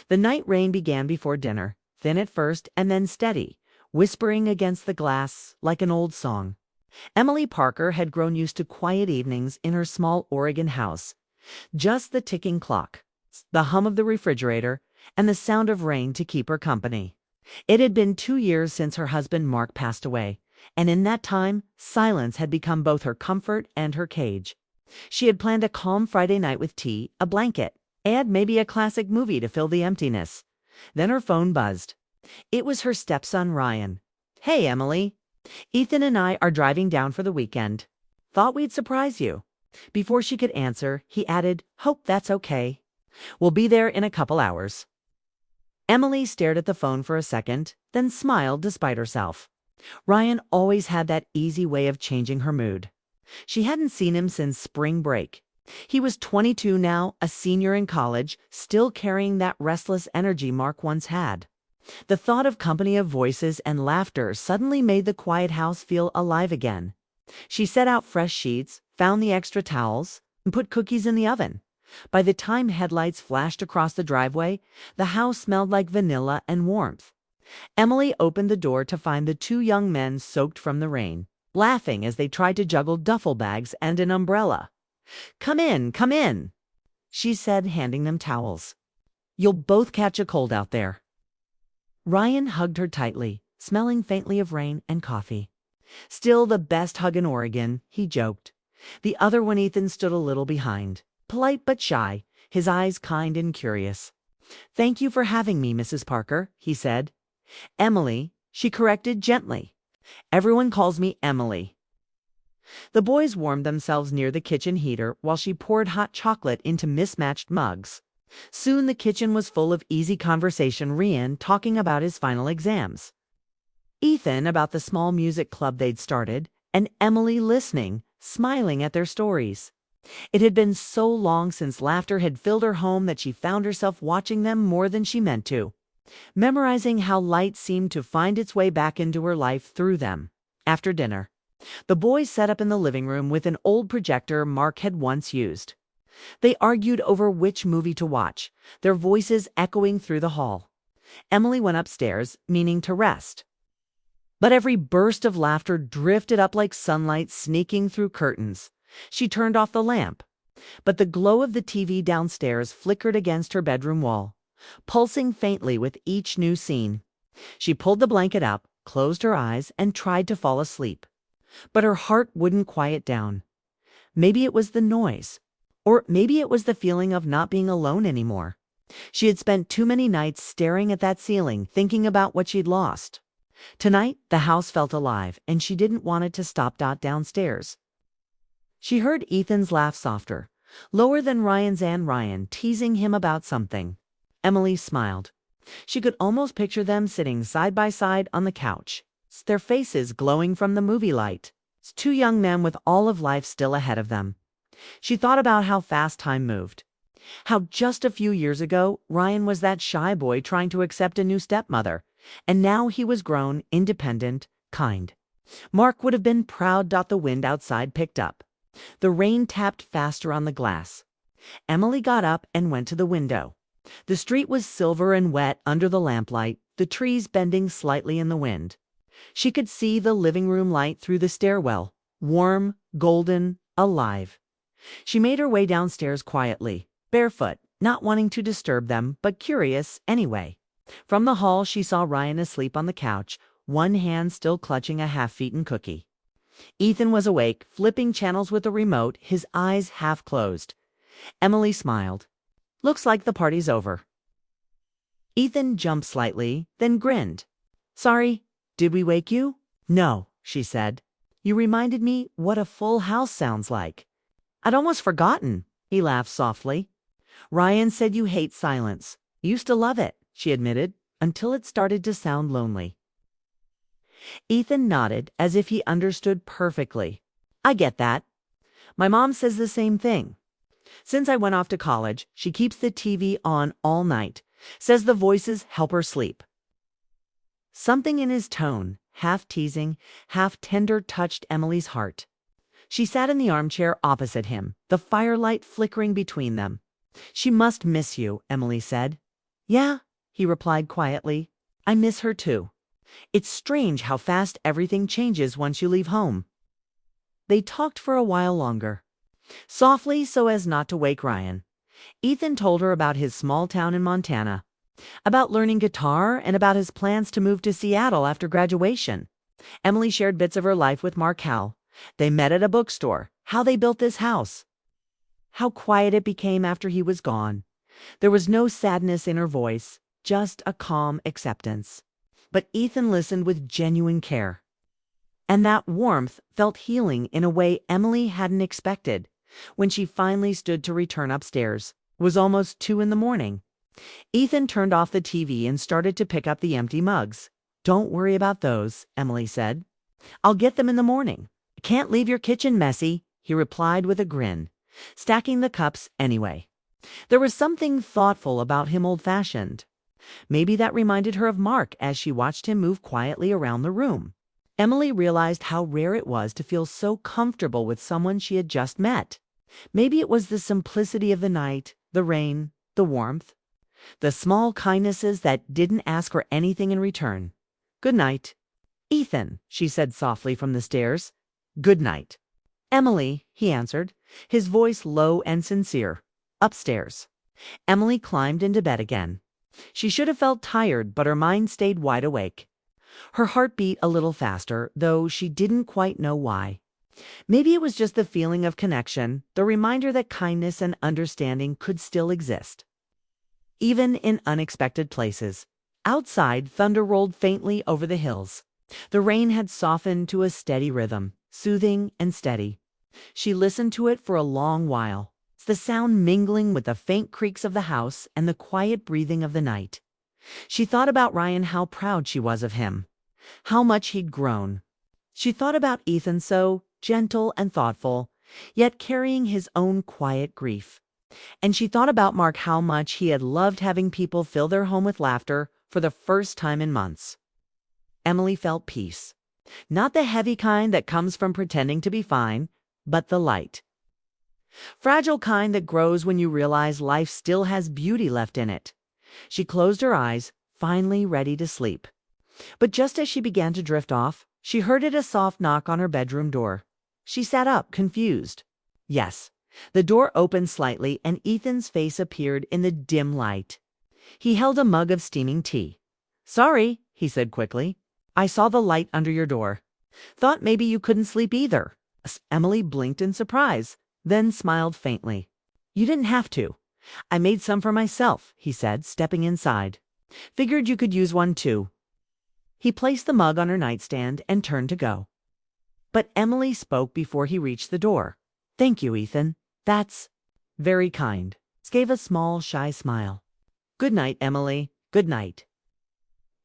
The night rain began before dinner, thin at first and then steady, whispering against the glass like an old song. Emily Parker had grown used to quiet evenings in her small Oregon house. Just the ticking clock, the hum of the refrigerator, and the sound of rain to keep her company. It had been 2 years since her husband Mark passed away, and in that time, silence had become both her comfort and her cage. She had planned a calm Friday night with tea, a blanket, and maybe a classic movie to fill the emptiness. Then her phone buzzed. It was her stepson Ryan. "Hey, Emily. Ethan and I are driving down for the weekend. Thought we'd surprise you." Before she could answer, he added, "Hope that's okay. We'll be there in a couple hours." Emily stared at the phone for a second, then smiled despite herself. Ryan always had that easy way of changing her mood. She hadn't seen him since spring break. He was 22 now, a senior in college, still carrying that restless energy Mark once had. The thought of company of voices and laughter suddenly made the quiet house feel alive again. She set out fresh sheets, found the extra towels, and put cookies in the oven. By the time headlights flashed across the driveway, the house smelled like vanilla and warmth. Emily opened the door to find the two young men soaked from the rain, laughing as they tried to juggle duffel bags and an umbrella. Come in," she said, handing them towels. "You'll both catch a cold out there." Ryan hugged her tightly, smelling faintly of rain and coffee. "Still the best hug in Oregon," he joked. The other one, Ethan, stood a little behind, polite but shy, his eyes kind and curious. "Thank you for having me, Mrs. Parker," he said. "Emily," she corrected gently. "Everyone calls me Emily." The boys warmed themselves near the kitchen heater while she poured hot chocolate into mismatched mugs. Soon the kitchen was full of easy conversation, Ryan talking about his final exams, Ethan about the small music club they'd started, and Emily listening, smiling at their stories. It had been so long since laughter had filled her home that she found herself watching them more than she meant to, memorizing how light seemed to find its way back into her life through them. After dinner, the boys sat up in the living room with an old projector Mark had once used. They argued over which movie to watch, their voices echoing through the hall. Emily went upstairs, meaning to rest. But every burst of laughter drifted up like sunlight sneaking through curtains. She turned off the lamp, but the glow of the TV downstairs flickered against her bedroom wall, pulsing faintly with each new scene. She pulled the blanket up, closed her eyes, and tried to fall asleep. But her heart wouldn't quiet down. Maybe it was the noise. Or maybe it was the feeling of not being alone anymore. She had spent too many nights staring at that ceiling, thinking about what she'd lost. Tonight, the house felt alive, and she didn't want it to stop downstairs. She heard Ethan's laugh softer, lower than Ryan's, and Ryan teasing him about something. Emily smiled. She could almost picture them sitting side by side on the couch, their faces glowing from the movie light. Two young men with all of life still ahead of them. She thought about how fast time moved. How just a few years ago, Ryan was that shy boy trying to accept a new stepmother, and now he was grown, independent, kind. Mark would have been proud. The wind outside picked up. The rain tapped faster on the glass. Emily got up and went to the window. The street was silver and wet under the lamplight, the trees bending slightly in the wind. She could see the living room light through the stairwell, warm, golden, alive. She made her way downstairs quietly, barefoot, not wanting to disturb them, but curious anyway. From the hall, she saw Ryan asleep on the couch, one hand still clutching a half-eaten cookie. Ethan was awake, flipping channels with the remote, his eyes half closed. Emily smiled. "Looks like the party's over." Ethan jumped slightly, then grinned. "Sorry, did we wake you?" "No," she said. "You reminded me what a full house sounds like." "I'd almost forgotten," he laughed softly. "Ryan said you hate silence. Used to love it," she admitted, "until it started to sound lonely." Ethan nodded as if he understood perfectly. "I get that. My mom says the same thing. Since I went off to college, she keeps the TV on all night. Says the voices help her sleep." Something in his tone, half teasing, half tender, touched Emily's heart. She sat in the armchair opposite him, the firelight flickering between them. "She must miss you," Emily said. Yeah, he replied quietly. I miss her too. It's strange how fast everything changes once you leave home. They talked for a while longer. Softly so as not to wake Ryan, Ethan told her about his small town in Montana, about learning guitar, and about his plans to move to Seattle after graduation. Emily shared bits of her life with Mark Howell. They met at a bookstore, how they built this house, how quiet it became after he was gone. There was no sadness in her voice, just a calm acceptance. But Ethan listened with genuine care. And that warmth felt healing in a way Emily hadn't expected. When she finally stood to return upstairs, it was almost 2 in the morning. Ethan turned off the TV and started to pick up the empty mugs. Don't worry about those, Emily said. I'll get them in the morning. Can't leave your kitchen messy, he replied with a grin, stacking the cups anyway. There was something thoughtful about him, old-fashioned. Maybe that reminded her of Mark as she watched him move quietly around the room. Emily realized how rare it was to feel so comfortable with someone she had just met. Maybe it was the simplicity of the night, the rain, the warmth, the small kindnesses that didn't ask for anything in return. Good night. Ethan, she said softly from the stairs. Good night. Emily, he answered, his voice low and sincere. Upstairs. Emily climbed into bed again. She should have felt tired, but her mind stayed wide awake. Her heart beat a little faster, though she didn't quite know why. Maybe it was just the feeling of connection, the reminder that kindness and understanding could still exist, even in unexpected places. Outside, thunder rolled faintly over the hills. The rain had softened to a steady rhythm, soothing and steady. She listened to it for a long while, the sound mingling with the faint creaks of the house and the quiet breathing of the night. She thought about Ryan, how proud she was of him, how much he'd grown. She thought about Ethan, so gentle and thoughtful, yet carrying his own quiet grief. And she thought about Mark, how much he had loved having people fill their home with laughter for the first time in months. Emily felt peace. Not the heavy kind that comes from pretending to be fine, but the light, fragile kind that grows when you realize life still has beauty left in it. She closed her eyes, finally ready to sleep. But just as she began to drift off, she heard a soft knock on her bedroom door. She sat up, confused. Yes, the door opened slightly and Ethan's face appeared in the dim light. He held a mug of steaming tea. Sorry, he said quickly. I saw the light under your door. Thought maybe you couldn't sleep either. Emily blinked in surprise, then smiled faintly. You didn't have to. I made some for myself, he said, stepping inside. Figured you could use one too. He placed the mug on her nightstand and turned to go. But Emily spoke before he reached the door. Thank you, Ethan. That's very kind. Gave a small, shy smile. Good night, Emily. Good night.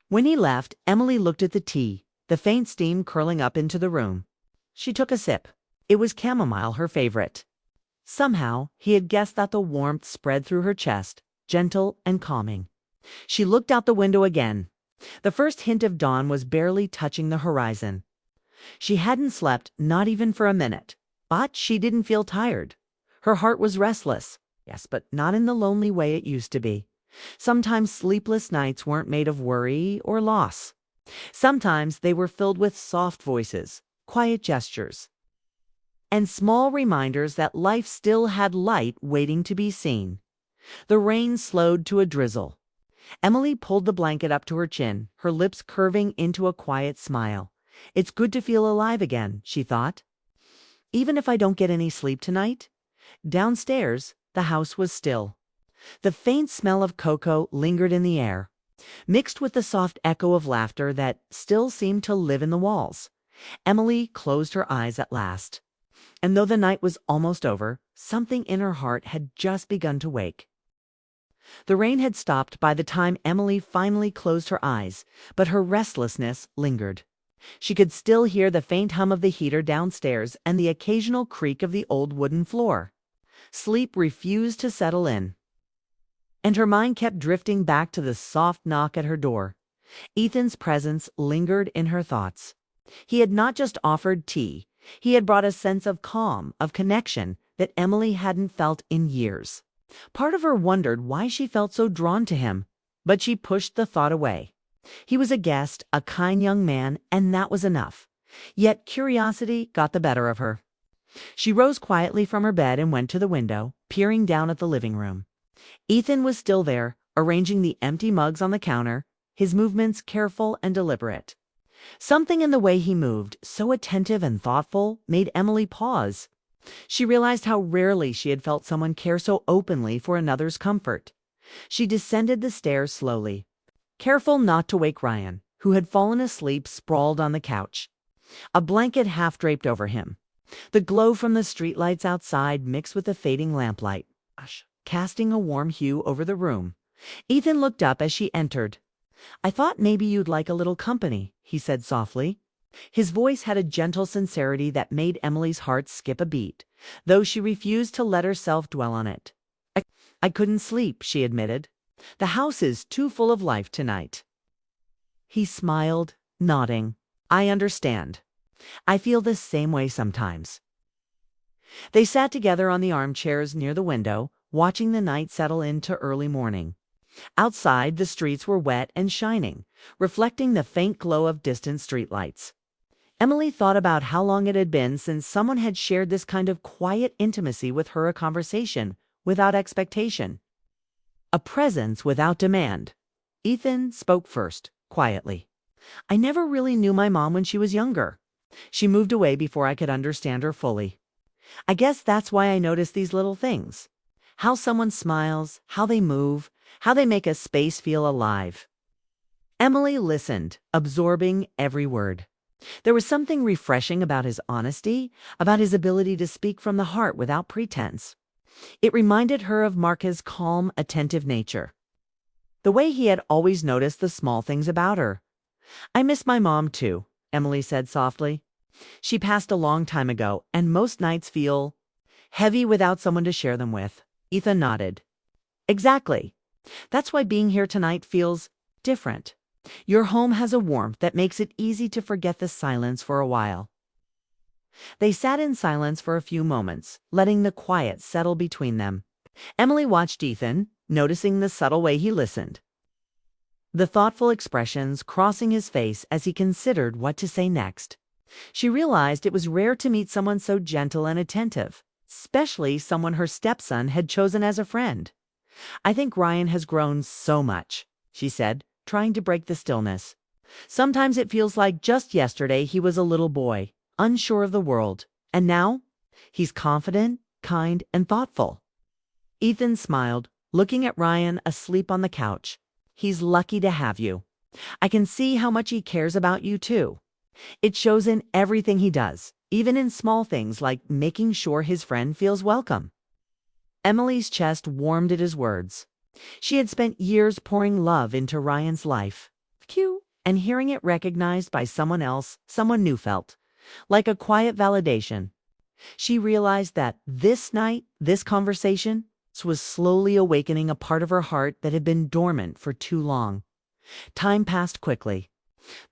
When he left, Emily looked at the tea, the faint steam curling up into the room. She took a sip. It was chamomile, her favorite. Somehow, he had guessed that the warmth spread through her chest, gentle and calming. She looked out the window again. The first hint of dawn was barely touching the horizon. She hadn't slept, not even for a minute. But she didn't feel tired. Her heart was restless. Yes, but not in the lonely way it used to be. Sometimes sleepless nights weren't made of worry or loss. Sometimes they were filled with soft voices, quiet gestures, and small reminders that life still had light waiting to be seen. The rain slowed to a drizzle. Emily pulled the blanket up to her chin, her lips curving into a quiet smile. It's good to feel alive again, she thought. Even if I don't get any sleep tonight. Downstairs, the house was still. The faint smell of cocoa lingered in the air, mixed with the soft echo of laughter that still seemed to live in the walls. Emily closed her eyes at last. And though the night was almost over, something in her heart had just begun to wake. The rain had stopped by the time Emily finally closed her eyes, but her restlessness lingered. She could still hear the faint hum of the heater downstairs and the occasional creak of the old wooden floor. Sleep refused to settle in, and her mind kept drifting back to the soft knock at her door. Ethan's presence lingered in her thoughts. He had not just offered tea. He had brought a sense of calm, of connection, that Emily hadn't felt in years. Part of her wondered why she felt so drawn to him. But she pushed the thought away. He was a guest, a kind young man, and that was enough. Yet curiosity got the better of her. She rose quietly from her bed and went to the window, peering down at the living room. Ethan was still there, arranging the empty mugs on the counter, his movements careful and deliberate. Something in the way he moved, so attentive and thoughtful, made Emily pause. She realized how rarely she had felt someone care so openly for another's comfort. She descended the stairs slowly, careful not to wake Ryan, who had fallen asleep sprawled on the couch, a blanket half draped over him. The glow from the streetlights outside mixed with the fading lamplight, casting a warm hue over the room. Ethan looked up as she entered. "I thought maybe you'd like a little company," he said softly. His voice had a gentle sincerity that made Emily's heart skip a beat, though she refused to let herself dwell on it. I couldn't sleep," she admitted. "The house is too full of life tonight." He smiled, nodding. "I understand. I feel the same way sometimes." They sat together on the armchairs near the window, watching the night settle into early morning. Outside, the streets were wet and shining, reflecting the faint glow of distant streetlights. Emily thought about how long it had been since someone had shared this kind of quiet intimacy with her, a conversation without expectation, a presence without demand. Ethan spoke first, quietly. "I never really knew my mom when she was younger. She moved away before I could understand her fully. I guess that's why I notice these little things. How someone smiles, how they move, how they make a space feel alive." Emily listened, absorbing every word. There was something refreshing about his honesty, about his ability to speak from the heart without pretense. It reminded her of Mark's calm, attentive nature, the way he had always noticed the small things about her. "I miss my mom, too," Emily said softly. "She passed a long time ago, and most nights feel heavy without someone to share them with." Ethan nodded. "Exactly. That's why being here tonight feels different. Your home has a warmth that makes it easy to forget the silence for a while." They sat in silence for a few moments, letting the quiet settle between them. Emily watched Ethan, noticing the subtle way he listened, the thoughtful expressions crossing his face as he considered what to say next. She realized it was rare to meet someone so gentle and attentive, especially someone her stepson had chosen as a friend. "I think Ryan has grown so much," she said, trying to break the stillness. "Sometimes it feels like just yesterday he was a little boy, unsure of the world, and now he's confident, kind, and thoughtful." Ethan smiled, looking at Ryan asleep on the couch. "He's lucky to have you. I can see how much he cares about you, too. It shows in everything he does, even in small things like making sure his friend feels welcome." Emily's chest warmed at his words. She had spent years pouring love into Ryan's life. And hearing it recognized by someone else, someone new, felt like a quiet validation. She realized that this night, this conversation, was slowly awakening a part of her heart that had been dormant for too long. Time passed quickly.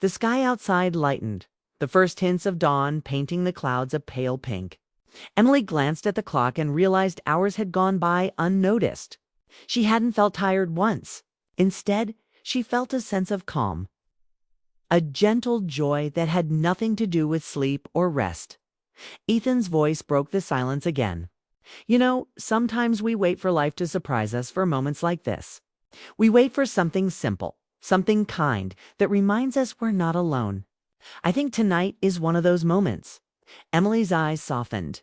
The sky outside lightened, the first hints of dawn painting the clouds a pale pink. Emily glanced at the clock and realized hours had gone by unnoticed. She hadn't felt tired once. Instead, she felt a sense of calm, a gentle joy that had nothing to do with sleep or rest. Ethan's voice broke the silence again. "You know, sometimes we wait for life to surprise us for moments like this. We wait for something simple, something kind, that reminds us we're not alone. I think tonight is one of those moments." Emily's eyes softened.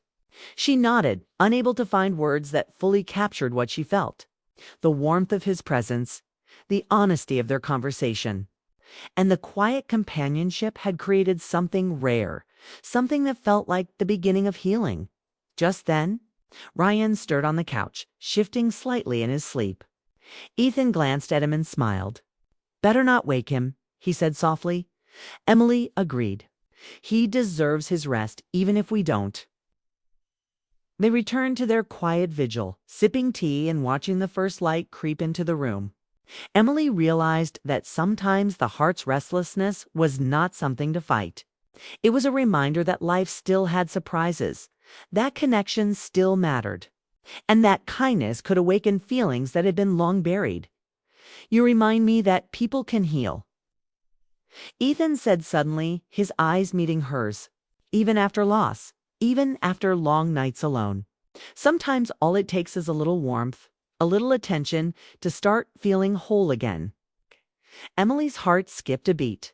She nodded, unable to find words that fully captured what she felt. The warmth of his presence, the honesty of their conversation, and the quiet companionship had created something rare, something that felt like the beginning of healing. Just then, Ryan stirred on the couch, shifting slightly in his sleep. Ethan glanced at him and smiled. "Better not wake him," he said softly. Emily agreed. "He deserves his rest, even if we don't." They returned to their quiet vigil, sipping tea and watching the first light creep into the room. Emily realized that sometimes the heart's restlessness was not something to fight. It was a reminder that life still had surprises, that connection still mattered, and that kindness could awaken feelings that had been long buried. You remind me that people can heal," Ethan said suddenly, his eyes meeting hers. "Even after loss, even after long nights alone. Sometimes all it takes is a little warmth, a little attention to start feeling whole again." Emily's heart skipped a beat.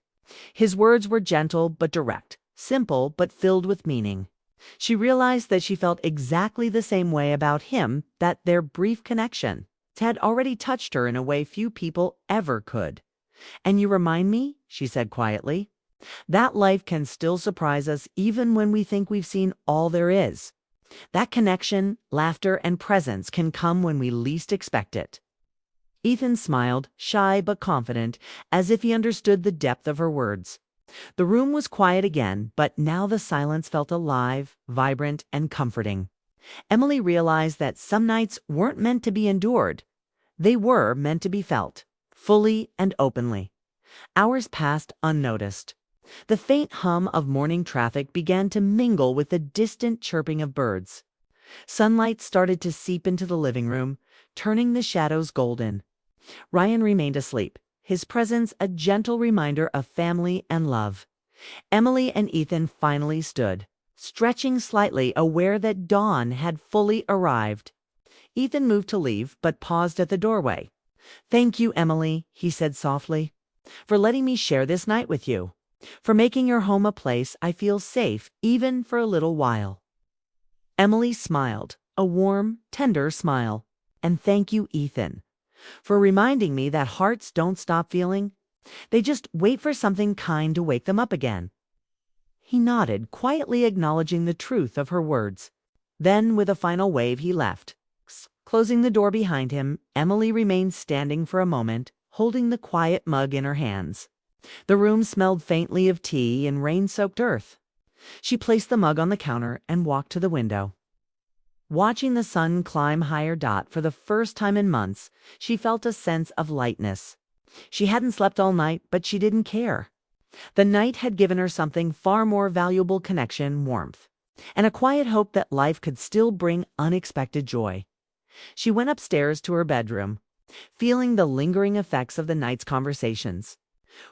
His words were gentle but direct, simple but filled with meaning. She realized that she felt exactly the same way about him, that their brief connection had already touched her in a way few people ever could. "And you remind me," she said quietly, "that life can still surprise us even when we think we've seen all there is. That connection, laughter, and presence can come when we least expect it." Ethan smiled, shy but confident, as if he understood the depth of her words. The room was quiet again, but now the silence felt alive, vibrant, and comforting. Emily realized that some nights weren't meant to be endured. They were meant to be felt, fully and openly. Hours passed unnoticed. The faint hum of morning traffic began to mingle with the distant chirping of birds. Sunlight started to seep into the living room, turning the shadows golden. Ryan remained asleep, his presence a gentle reminder of family and love. Emily and Ethan finally stood, stretching slightly, aware that dawn had fully arrived. Ethan moved to leave, but paused at the doorway. "Thank you, Emily," he said softly, "for letting me share this night with you, for making your home a place I feel safe even for a little while." Emily smiled, a warm, tender smile. "And thank you, Ethan, for reminding me that hearts don't stop feeling. They just wait for something kind to wake them up again." He nodded, quietly acknowledging the truth of her words. Then, with a final wave, he left. Closing the door behind him, Emily remained standing for a moment, holding the quiet mug in her hands. The room smelled faintly of tea and rain-soaked earth. She placed the mug on the counter and walked to the window. Watching the sun climb higher, for the first time in months, she felt a sense of lightness. She hadn't slept all night, but she didn't care. The night had given her something far more valuable: connection, warmth, and a quiet hope that life could still bring unexpected joy. She went upstairs to her bedroom, feeling the lingering effects of the night's conversations.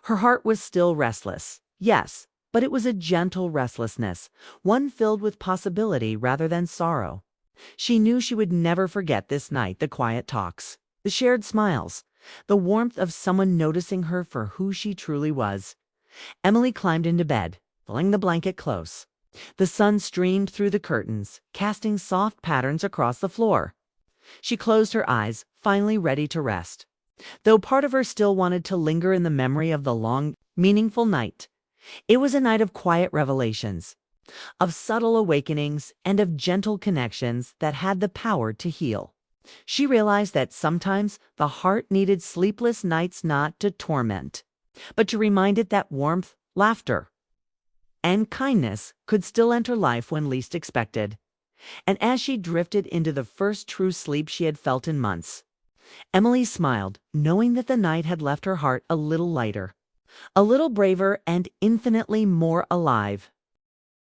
Her heart was still restless, yes, but it was a gentle restlessness, one filled with possibility rather than sorrow. She knew she would never forget this night: the quiet talks, the shared smiles, the warmth of someone noticing her for who she truly was. Emily climbed into bed, pulling the blanket close. The sun streamed through the curtains, casting soft patterns across the floor. She closed her eyes, finally ready to rest, though part of her still wanted to linger in the memory of the long, meaningful night. It was a night of quiet revelations, of subtle awakenings, and of gentle connections that had the power to heal. She realized that sometimes the heart needed sleepless nights not to torment, but to remind it that warmth, laughter, and kindness could still enter life when least expected. And as she drifted into the first true sleep she had felt in months, Emily smiled, knowing that the night had left her heart a little lighter, a little braver, and infinitely more alive.